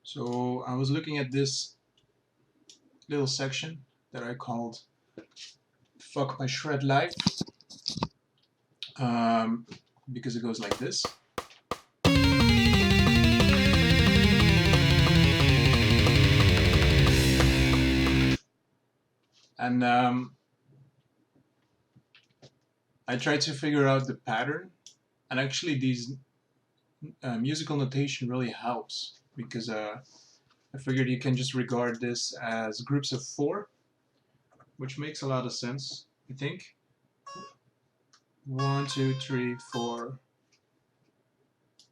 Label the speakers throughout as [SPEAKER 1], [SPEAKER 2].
[SPEAKER 1] So I was looking at this little section that I called Fuck My Shred Life, because it goes like this. And I tried to figure out the pattern, and actually these musical notation really helps, because I figured you can just regard this as groups of 4, which makes a lot of sense, I think. 1, 2, 3, 4.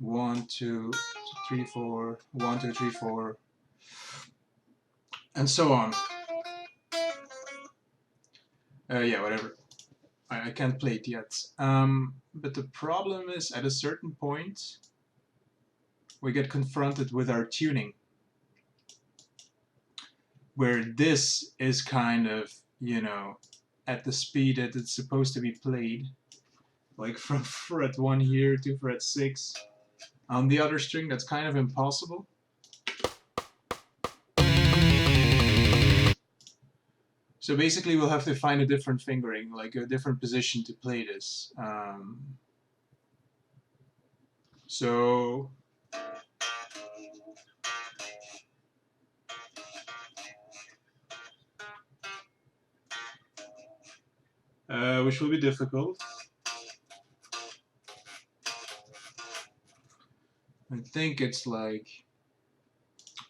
[SPEAKER 1] 1, 2, 3, 4. 1, 2, 3, 4. And so on. Yeah, whatever. I can't play it yet. But the problem is, at a certain point, we get confronted with our tuning, where this is kind of, you know, at the speed that it's supposed to be played, like from fret 1 here to fret 6. On the other string, that's kind of impossible. So basically we'll have to find a different fingering, like a different position to play this. So which will be difficult. I think it's like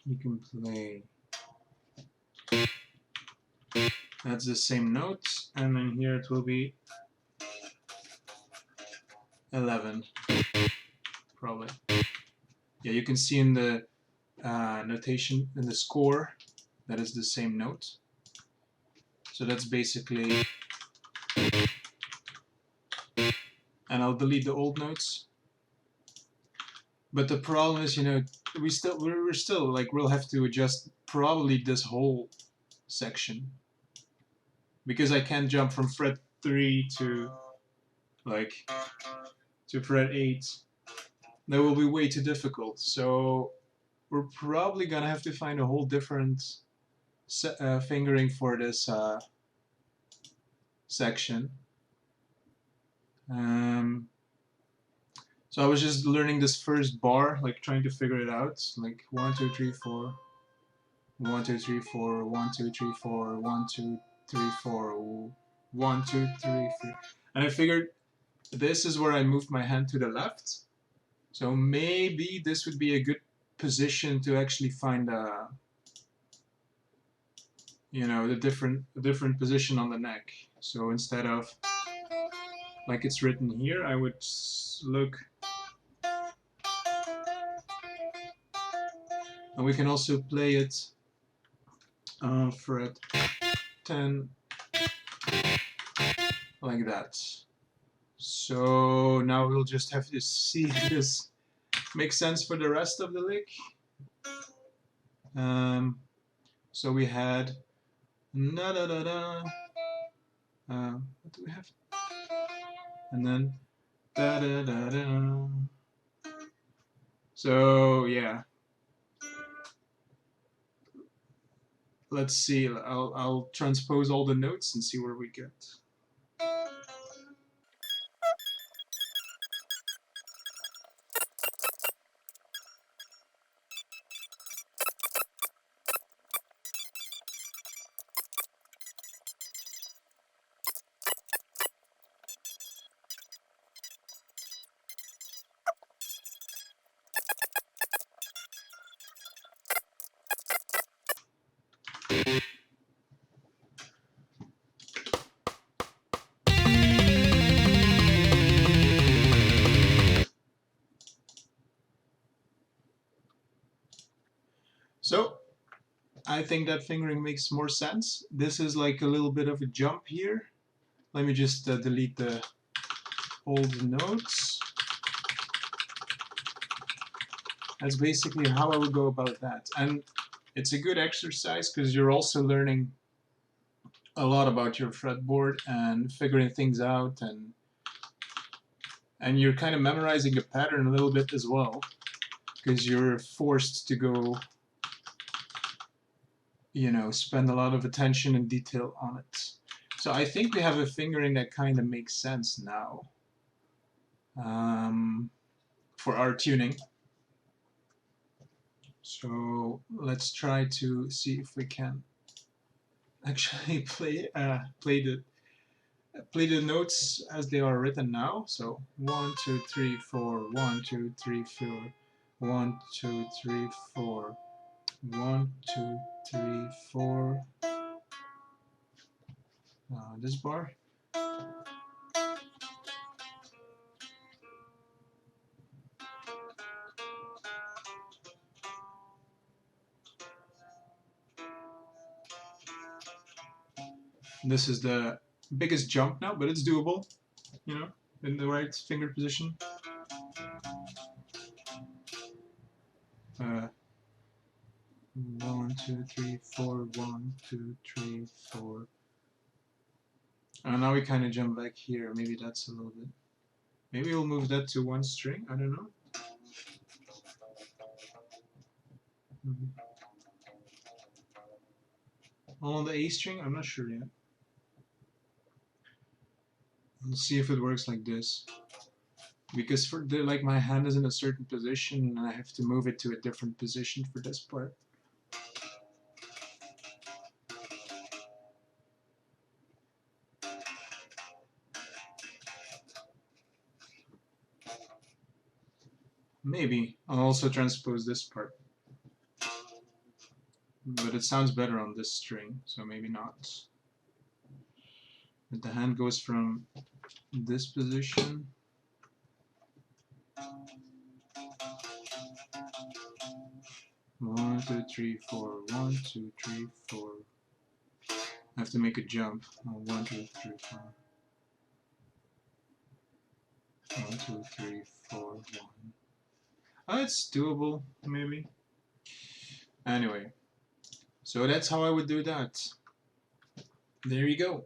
[SPEAKER 1] you can play, that's the same note, and then here it will be 11, probably. Yeah, you can see in the notation, in the score, that is the same note. So that's basically, and I'll delete the old notes. But the problem is, you know, we're still like, we'll have to adjust probably this whole section, because I can't jump from fret 3 to like to fret 8. That will be way too difficult. So we're probably gonna have to find a whole different fingering for this section. So I was just learning this first bar, like trying to figure it out, like 1, 2, 3, 4, 1, 2, 3, 4, 1, 2, 3, 4, 1, 2, 3, 4, 1, 2, 3, 4. And I figured this is where I moved my hand to the left. So maybe this would be a good position to actually find a, you know, the different position on the neck. So instead of like it's written here, I would look, and we can also play it on fret 10 like that. So now we'll just have to see if this makes sense for the rest of the lick. So we had na da da da. What do we have? And then da da da da. So yeah, let's see. I'll transpose all the notes and see where we get. So I think that fingering makes more sense. This is like a little bit of a jump here. Let me just delete the old notes. That's basically how I would go about that. And it's a good exercise because you're also learning a lot about your fretboard and figuring things out, and you're kind of memorizing a pattern a little bit as well, because you're forced to go you know, spend a lot of attention and detail on it. So I think we have a fingering that kind of makes sense now for our tuning. So let's try to see if we can actually play the notes as they are written now. So 1, 2, 3, 4, 1, 2, 3, 4, 1, 2, 3, 4, 1, 2, 3, 4. This bar. This is the biggest jump now, but it's doable, you know, in the right finger position. 1, 2, 3, 4, 1, 2, 3, 4. Now we kind of jump back here. Maybe that's a little bit. Maybe we'll move that to one string. I don't know. On the A string, I'm not sure yet. Let's see if it works like this. Because for the, like my hand is in a certain position and I have to move it to a different position for this part. Maybe I'll also transpose this part. But it sounds better on this string, so maybe not. But the hand goes from this position. One, two, three, four. 1, 2, 3, 4. I have to make a jump. 1, 2, 3, 4. 1, 2, 3, 4, 1. It's doable, maybe. Anyway, so that's how I would do that. There you go.